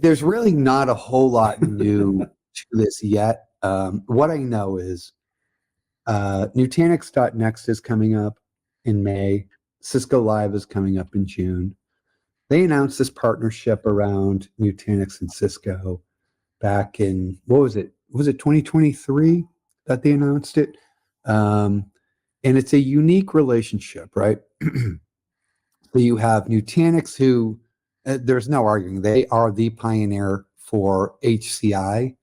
there's really not a whole lot new to this yet. What I know is Nutanix.next is coming up in May. Cisco Live is coming up in June. They announced this partnership around Nutanix and Cisco back in, what was it? Was it 2023 that they announced it? And it's a unique relationship, right? So you have Nutanix, who there's no arguing, they are the pioneer for HCI,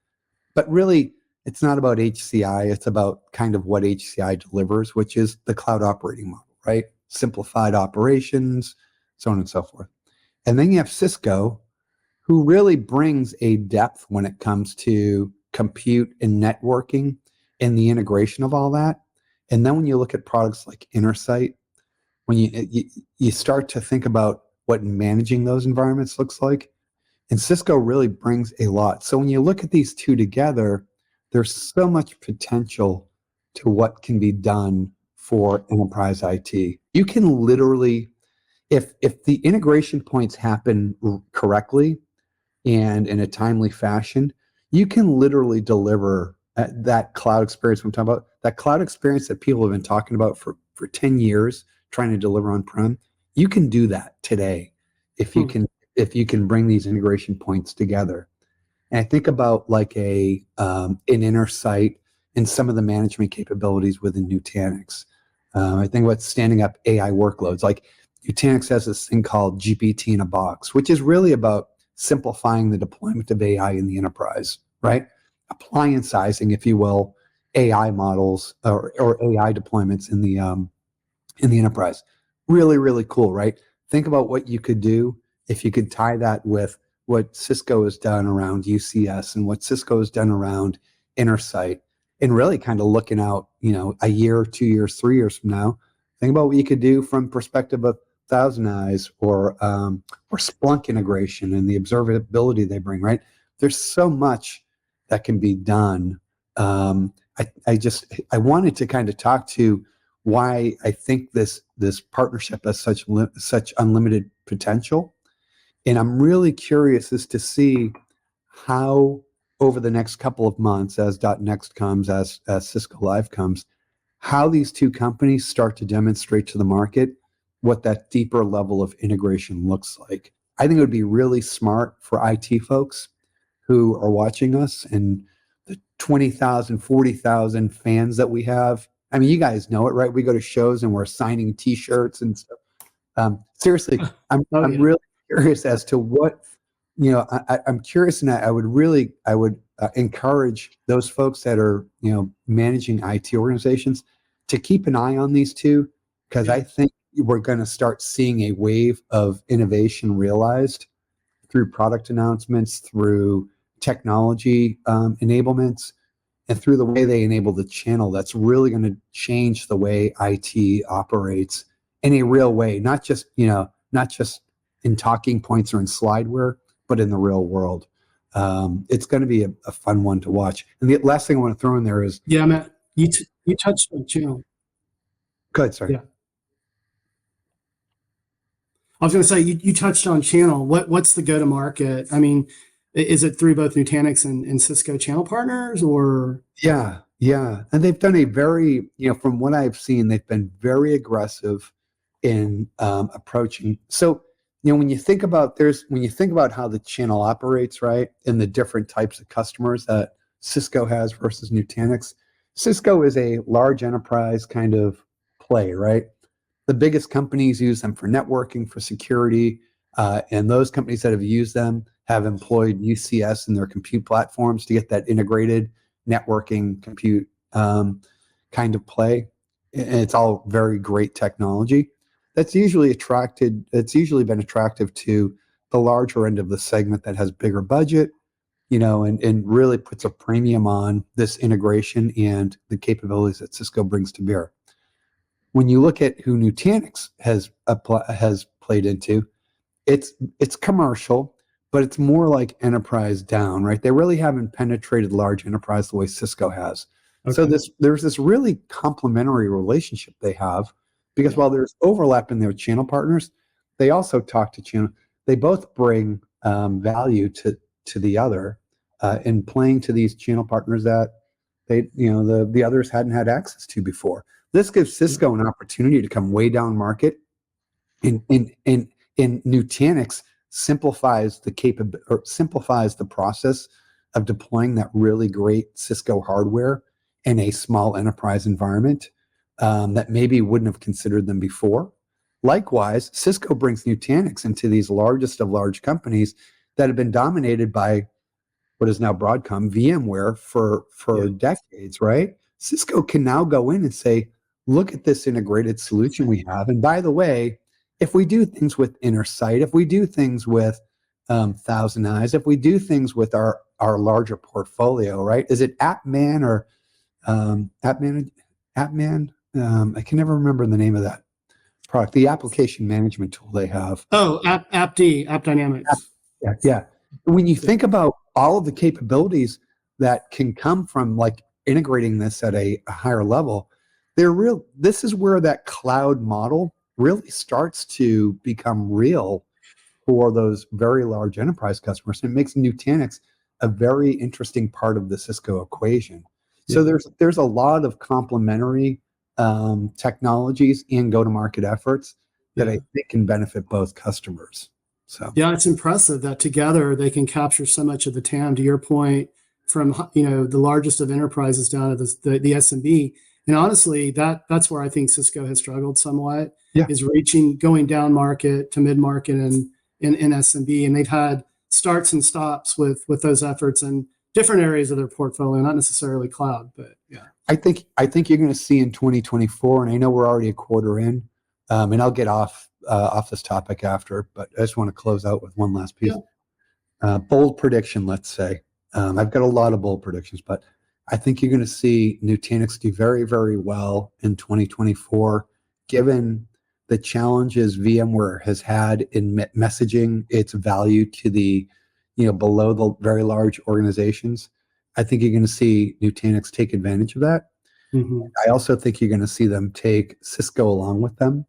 but really it's not about HCI, it's about kind of what HCI delivers, which is the cloud operating model, right? Simplified operations, so on and so forth. And then you have Cisco, who really brings a depth when it comes to compute and networking and the integration of all that. And then when you look at products like Intersight, when you start to think about what managing those environments looks like, and Cisco really brings a lot. So when you look at these two together, there's so much potential to what can be done for enterprise IT. You can literally, if the integration points happen correctly and in a timely fashion, you can literally deliver that cloud experience I'm talking about, that cloud experience that people have been talking about for 10 years, trying to deliver on-prem. You can do that today if you can bring these integration points together. And I think about like an Intersight and some of the management capabilities within Nutanix. I think about standing up AI workloads. Like Nutanix has this thing called GPT in a box, which is really about simplifying the deployment of AI in the enterprise, right? Applianceizing, if you will, AI models or AI deployments in the enterprise. Really, really cool, right? Think about what you could do if you could tie that with what Cisco has done around UCS and what Cisco has done around Intersight, and really kind of looking out, a year, 2 years, 3 years from now. Think about what you could do from perspective of Thousand Eyes or Splunk integration and the observability they bring, right? There's so much that can be done. I wanted to kind of talk to why I think this partnership has such unlimited potential. And I'm really curious as to see how over the next couple of months, as .next comes, as Cisco Live comes, how these two companies start to demonstrate to the market what that deeper level of integration looks like. I think it would be really smart for IT folks who are watching us and the 20,000, 40,000 fans that we have. I mean, you guys know it, right? We go to shows and we're signing T-shirts and stuff. Seriously, I'm really curious as to what, I'm curious, and I would encourage those folks that are, managing IT organizations to keep an eye on these two, because I think we're going to start seeing a wave of innovation realized through product announcements, through technology enablements, and through the way they enable the channel. That's really going to change the way IT operates in a real way, not just in talking points or in slideware, but in the real world. It's going to be a fun one to watch. And the last thing I want to throw in there is, Matt, you touched on channel. Go ahead, sorry. Yeah. I was going to say, you touched on channel. What's the go-to-market? I mean, is it through both Nutanix and Cisco channel partners, or? Yeah. And they've done a very, from what I've seen, they've been very aggressive in approaching. So, when you think about how the channel operates, right, and the different types of customers that Cisco has versus Nutanix, Cisco is a large enterprise kind of play, right? The biggest companies use them for networking, for security, and those companies that have used them have employed UCS in their compute platforms to get that integrated networking compute kind of play. And it's all very great technology. It's usually been attractive to the larger end of the segment that has bigger budget, and really puts a premium on this integration and the capabilities that Cisco brings to bear. When you look at who Nutanix has played into, it's commercial, but it's more like enterprise down, right? They really haven't penetrated large enterprise the way Cisco has. Okay. So there's this really complementary relationship they have, because while there's overlap in their channel partners, they also talk to channel. They both bring value to the other, and playing to these channel partners that the others hadn't had access to before. This gives Cisco an opportunity to come way down market, and Nutanix simplifies the process of deploying that really great Cisco hardware in a small enterprise environment that maybe wouldn't have considered them before. Likewise, Cisco brings Nutanix into these largest of large companies that have been dominated by what is now Broadcom, VMware for decades, right? Cisco can now go in and say, look at this integrated solution we have. And by the way, if we do things with Inner-Sight, if we do things with Thousand Eyes, if we do things with our larger portfolio, right? Is it AppMan or AppMan? I can never remember the name of that product, the application management tool they have. Oh, App Dynamics. Yeah. When you think about all of the capabilities that can come from like integrating this at a higher level, this is where that cloud model really starts to become real for those very large enterprise customers. And it makes Nutanix a very interesting part of the Cisco equation. So there's a lot of complementary technologies and go-to-market efforts that I think can benefit both customers. So yeah, it's impressive that together they can capture so much of the TAM. To your point, from the largest of enterprises down to the SMB. And honestly, that's where I think Cisco has struggled somewhat. Is going down market to mid market and in SMB, and they've had starts and stops with those efforts in different areas of their portfolio, not necessarily cloud, but yeah. I think you're going to see in 2024, and I know we're already a quarter in, and I'll get off this topic after, but I just want to close out with one last piece. Bold prediction, let's say. I've got a lot of bold predictions, but I think you're going to see Nutanix do very, very well in 2024, given the challenges VMware has had in messaging its value to the, below the very large organizations. I think you're going to see Nutanix take advantage of that. Mm-hmm. I also think you're going to see them take Cisco along with them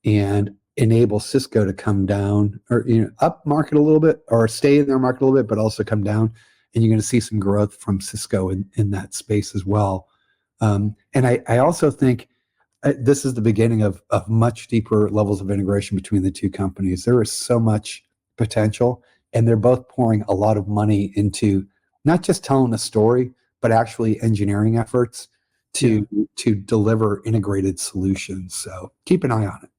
and enable Cisco to come down or up market a little bit or stay in their market a little bit, but also come down. And you're going to see some growth from Cisco in that space as well. And I also think this is the beginning of much deeper levels of integration between the two companies. There is so much potential, and they're both pouring a lot of money into not just telling a story, but actually engineering efforts to deliver integrated solutions. So keep an eye on it.